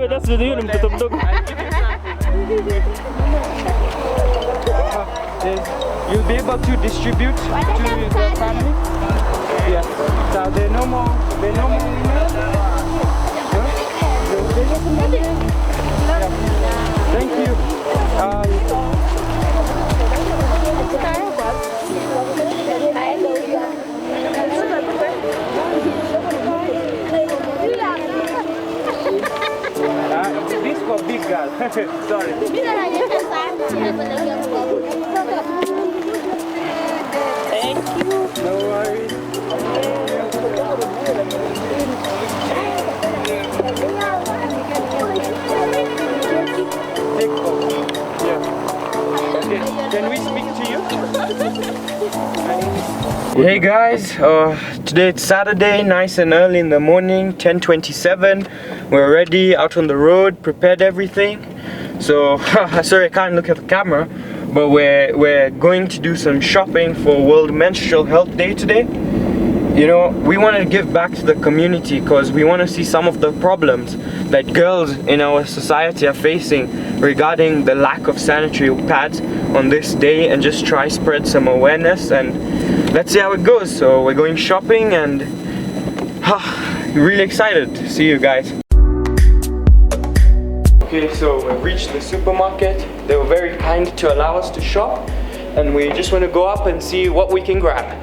that's the yun, tutugtog. You'll be able to distribute to the family. Yeah. So there are no more women. Thank you. This for big girl. Sorry. Thank you. No worries. Can we speak to you? Hey guys, today it's Saturday, nice and early in the morning, 10:27. We're ready, out on the road, prepared everything. So, sorry I can't look at the camera, but we're going to do some shopping for World Menstrual Health Day today. You know, we want to give back to the community because we want to see some of the problems that girls in our society are facing regarding the lack of sanitary pads on this day, and just try spread some awareness, and let's see how it goes. So we're going shopping and really excited to see you guys. Okay, so we've reached the supermarket. They were very kind to allow us to shop, and we just want to go up and see what we can grab.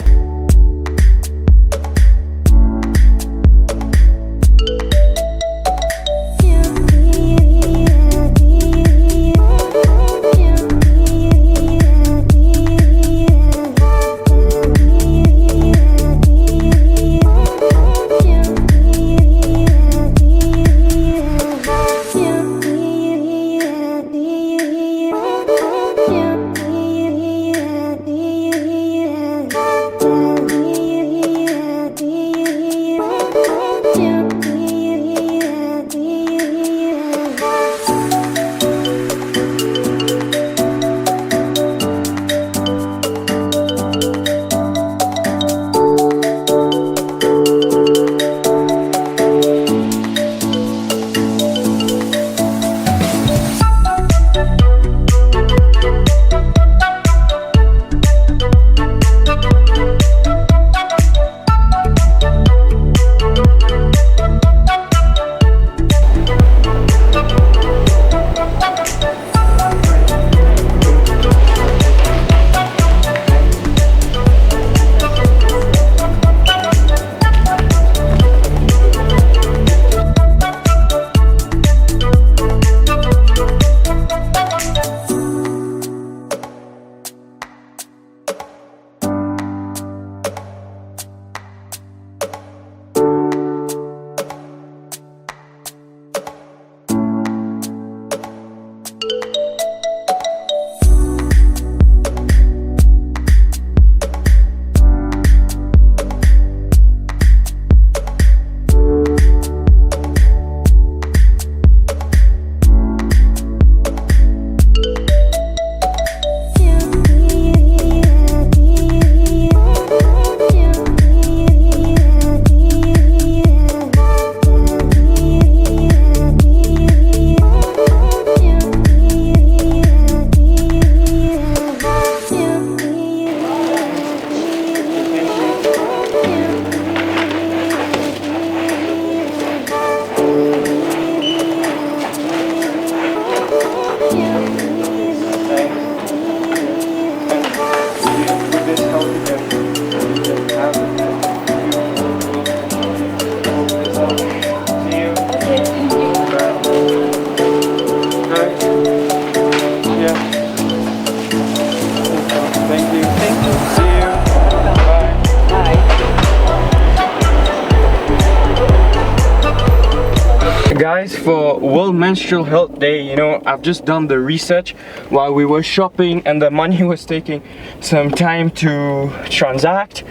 Guys, for World Menstrual Health Day, you know, I've just done the research while we were shopping, and the money was taking some time to transact.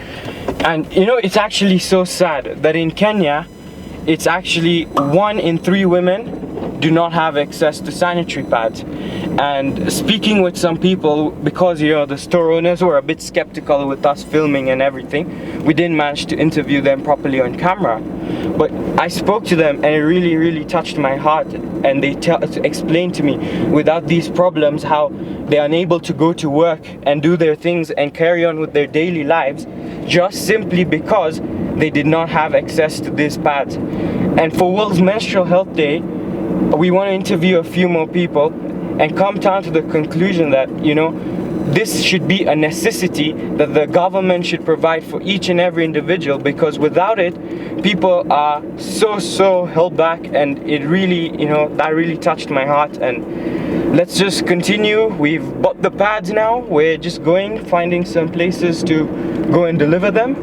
And you know, it's actually so sad that in Kenya, it's actually 1 in 3 women do not have access to sanitary pads. And speaking with some people, because the store owners were a bit skeptical with us filming and everything, we didn't manage to interview them properly on camera. But I spoke to them and it really touched my heart, and they explained to me without these problems how they're unable to go to work and do their things and carry on with their daily lives just simply because they did not have access to these pads. And for World Menstrual Health Day, we want to interview a few more people and come down to the conclusion that, this should be a necessity that the government should provide for each and every individual, because without it, people are so held back, and it really, that really touched my heart. And let's just continue. We've bought the pads now. We're just finding some places to go and deliver them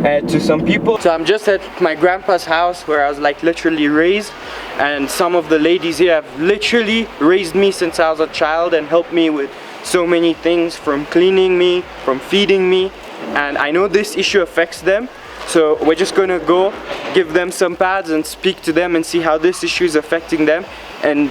to some people. So I'm just at my grandpa's house where I was literally raised, and some of the ladies here have literally raised me since I was a child and helped me with so many things, from cleaning me, from feeding me, and I know this issue affects them. So we're just gonna go give them some pads and speak to them and see how this issue is affecting them. And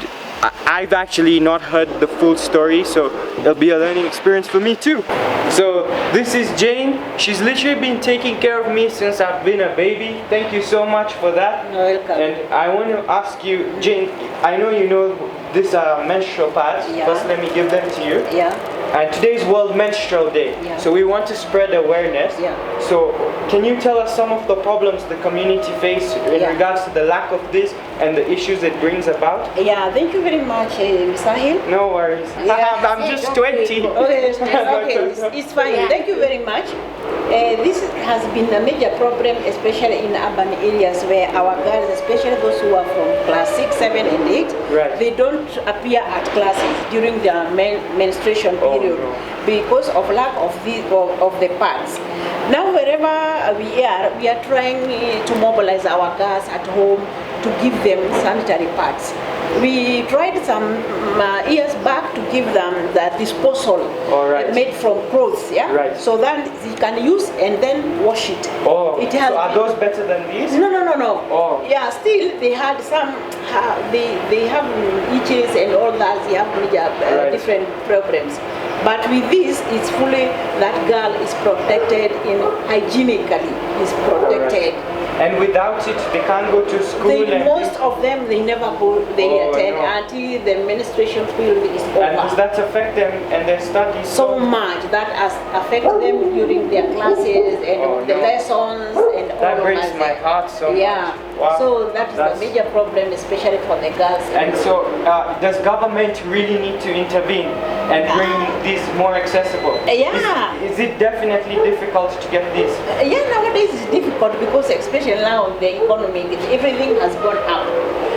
I've actually not heard the full story, so it'll be a learning experience for me too. So this is Jane. She's literally been taking care of me since I've been a baby. Thank you so much for that. You're welcome. And I want to ask you, Jane, I know you know these are menstrual pads. Yeah. First, let me give them to you. Yeah. And today's World Menstrual Day, Yeah. so we want to spread awareness. Yeah. So can you tell us some of the problems the community face in Yeah. regards to the lack of this and the issues it brings about? Yeah, thank you very much, Sahil. No worries. Yeah. I'm just 20. Okay, it's fine. Thank you very much. This has been a major problem, especially in urban areas where our girls, especially those who are from class 6, 7 and 8, Right. they don't appear at classes during their menstruation period because of lack of the pads. Now wherever we are trying to mobilize our girls at home to give them sanitary pads. We tried some years back to give them the disposal made from clothes, yeah? Right. So that you can use and then wash it. Oh, It has so are those better than these? No. Oh. Yeah, still they had some, they have itches and all that, they have Right. different problems. But with this, it's fully, that girl is protected hygienically, is protected. And without it, they can't go to school. Most of them, they never go, they attend until the menstruation period is over. And does that affect them and their studies? So much that has affected them during their classes and the lessons and all that of breaks that. my heart so much. Wow. So that is a major problem, especially for the girls. And so, does government really need to intervene and bring these more accessible? Yeah. Is it definitely difficult to get this? Yeah, nowadays it's difficult because especially now the economy, everything has gone up.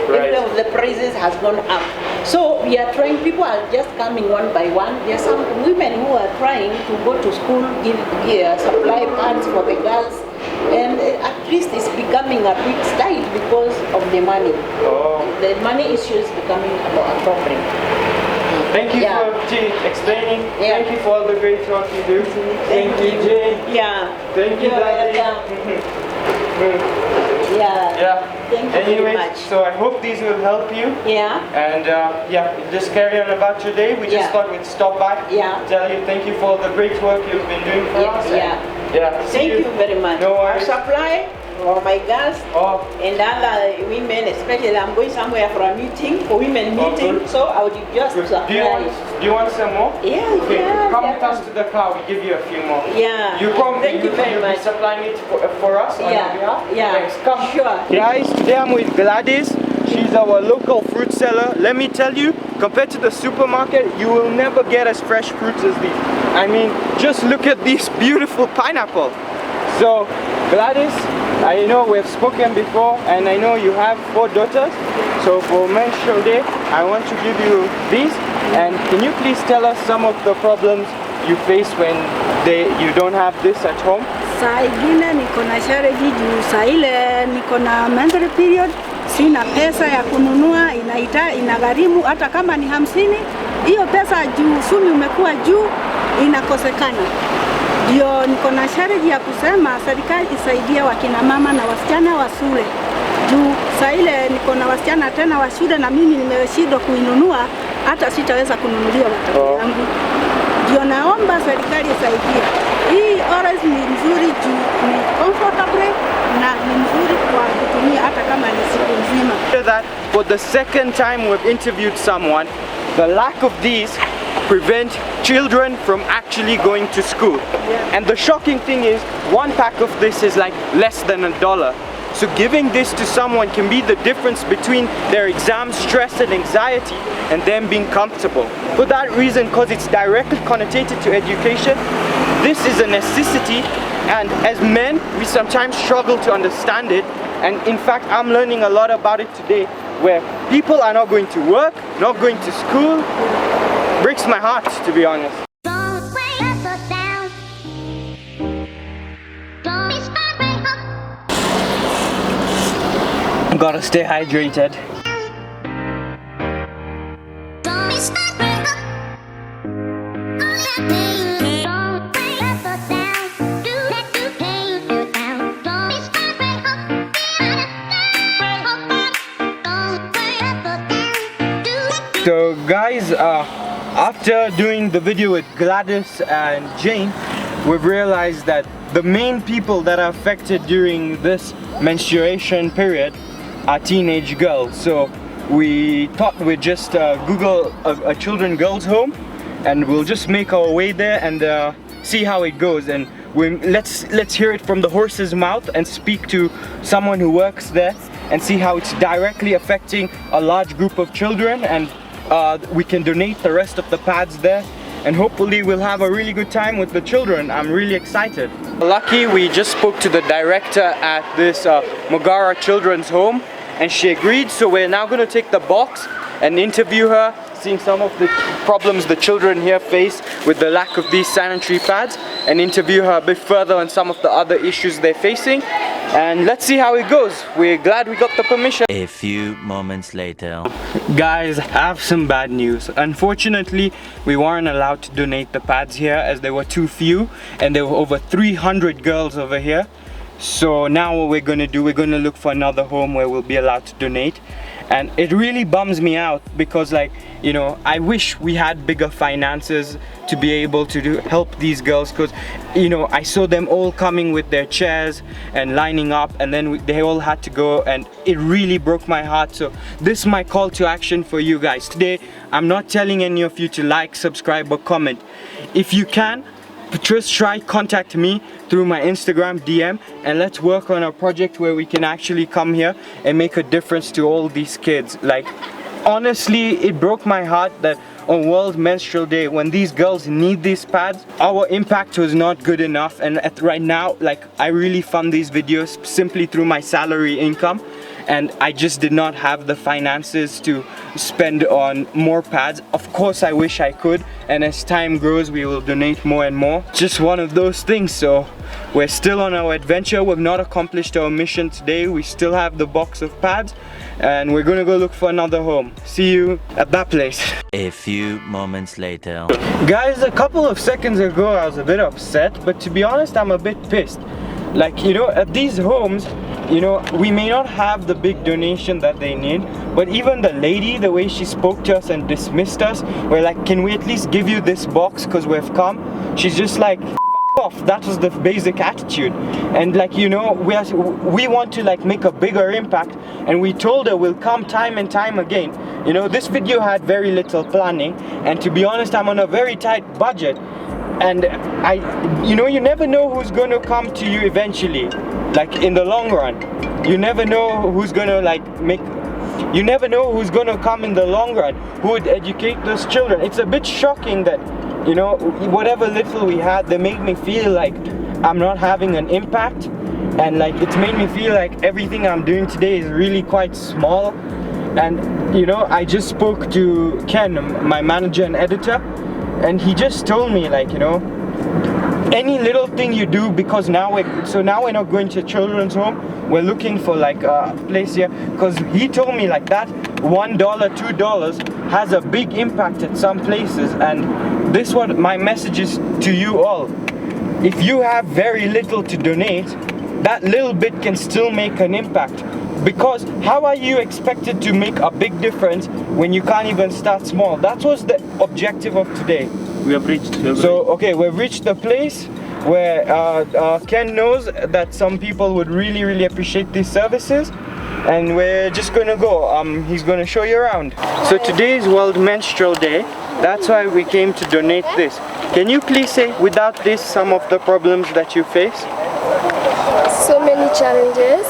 Right. Every of the prices has gone up. So we are trying, people are just coming one by one. There are some women who are trying to go to school, give supply pads for the girls. And at least it's becoming a bit tight because of the money. Oh. The money issue is becoming a problem. Thank you for explaining. Yeah. Thank you for all the great work you do. Thank you, Jane. Yeah. Thank you, You're Daddy. Yeah. Thank you Anyways, very much. so I hope these will help you. Yeah. And just carry on about your day. We just thought we'd stop by. Yeah. Tell you thank you for all the great work you've been doing for us. Thank you very much. No worries. Our supply for my girls and other women, especially I'm going somewhere for a meeting, for women meeting, good. so I would just supply. Do you want some more? Yeah, okay. yeah. Come with us to the car, we'll give you a few more. Yeah. You promise Thank you very you'll much. be supplying it for us on your behalf? Yeah. Thanks. Come. Sure. Guys, today I'm with Gladys. She's our local fruit seller. Let me tell you, compared to the supermarket, you will never get as fresh fruits as these. I mean, just look at this beautiful pineapple. So, Gladys, I know we've spoken before, and I know you have 4 daughters. So for Menstrual Day, I want to give you these. And can you please tell us some of the problems you face when you don't have this at home? Saa ingine niko na shortage juu saa ile niko na menstrual period, sina pesa ya kununua, inagharimu hata kama ni 50, hiyo pesa juu sumi umekuwa juu inakosekana. Ndio niko na shortage ya kusema serikali isaidie wakina mama na wasichana wa shule. Juu saa ile niko na wasichana tena wa shule na mimi nimeshindwa kuinunua, hata sitaweza kununulia watoto wangu. Ndio naomba serikali isaidie. Hii orange ni nzuri juu ni comfortable na ni nzuri kwa kutumia hata kama ni siku nzima. That for the second time we've interviewed someone, the lack of these prevent children from actually going to school. Yeah. And the shocking thing is, one pack of this is like less than $1. So giving this to someone can be the difference between their exam stress and anxiety and them being comfortable. For that reason, because it's directly connotated to education, this is a necessity, and as men, we sometimes struggle to understand it. And in fact, I'm learning a lot about it today, where people are not going to work, not going to school. Breaks my heart, to be honest. Gotta stay hydrated. So guys, after doing the video with Gladys and Jane, we've realized that the main people that are affected during this menstruation period are teenage girls. So we thought we'd just Google a children girls home, and we'll just make our way there and see how it goes. And let's hear it from the horse's mouth and speak to someone who works there and see how it's directly affecting a large group of children, and we can donate the rest of the pads there, and hopefully we'll have a really good time with the children. I'm really excited. Lucky we just spoke to the director at this Mogara Children's Home, and she agreed, so we're now going to take the box and interview her, seeing some of the problems the children here face with the lack of these sanitary pads, and interview her a bit further on some of the other issues they're facing. And let's see how it goes. We're glad we got the permission. A few moments later. Guys, I have some bad news. Unfortunately, we weren't allowed to donate the pads here as there were too few, and there were over 300 girls over here. So now what we're gonna do, we're gonna look for another home where we'll be allowed to donate. And it really bums me out because, like, you know, I wish we had bigger finances to be able to help these girls, because, you know, I saw them all coming with their chairs and lining up, and then they all had to go, and it really broke my heart. So this is my call to action for you guys. Today, I'm not telling any of you to like, subscribe or comment. If you can, just try contact me through my Instagram DM, and let's work on a project where we can actually come here and make a difference to all these kids. Like, honestly, it broke my heart that on World Menstrual Day, when these girls need these pads, our impact was not good enough. And right now, like, I really fund these videos simply through my salary income, and I just did not have the finances to spend on more pads. Of course I wish I could, and as time grows we will donate more and more. Just one of those things. So we're still on our adventure. We've not accomplished our mission today. We still have the box of pads, and we're gonna go look for another home. See you at that place. A few moments later. Guys, a couple of seconds ago I was a bit upset, but to be honest I'm a bit pissed. Like, you know, at these homes, you know, we may not have the big donation that they need, but even the lady, the way she spoke to us and dismissed us, we're like, can we at least give you this box because we've come? She's just like, F off. That was the basic attitude. And like, you know, we want to like make a bigger impact, and we told her we'll come time and time again. You know, this video had very little planning, and to be honest, I'm on a very tight budget. And you know, you never know who's going to come to you eventually, like in the long run. You never know who's going to like you never know who's going to come in the long run, who would educate those children. It's a bit shocking that, you know, whatever little we had, they made me feel like I'm not having an impact, and like it's made me feel like everything I'm doing today is really quite small. And you know, I just spoke to Ken, my manager and editor, and he just told me, like, you know, any little thing you do, because now we're not going to children's home, we're looking for like a place here, because he told me like that $1, $2 has a big impact at some places. And this is what my message is to you all. If you have very little to donate, that little bit can still make an impact. Because how are you expected to make a big difference when you can't even start small? That was the objective of today. We have reached. So okay, we've reached the place where Ken knows that some people would really appreciate these services, and we're just gonna go. He's gonna show you around. So today is World Menstrual Day. That's why we came to donate this. Can you please say, without this, some of the problems that you face? So many challenges.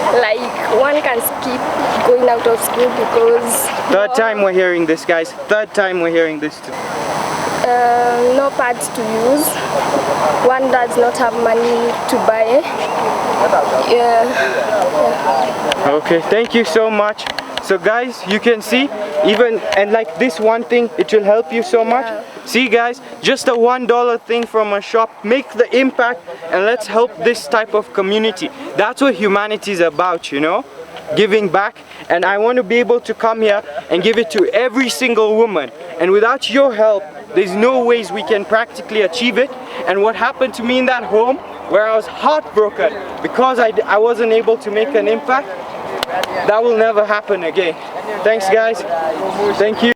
Like one can skip going out of school because Third time we're hearing this, guys. Third time we're hearing this too. no pads to use. One does not have money to buy. Okay, thank you so much. So guys, you can see, even, and like this one thing, it will help you so much. See guys, just a $1 thing from a shop, make the impact, and let's help this type of community. That's what humanity is about, you know, giving back. And I want to be able to come here and give it to every single woman. And without your help, there's no ways we can practically achieve it. And what happened to me in that home, where I was heartbroken because I wasn't able to make an impact, that will never happen again. Thanks guys. Thank you.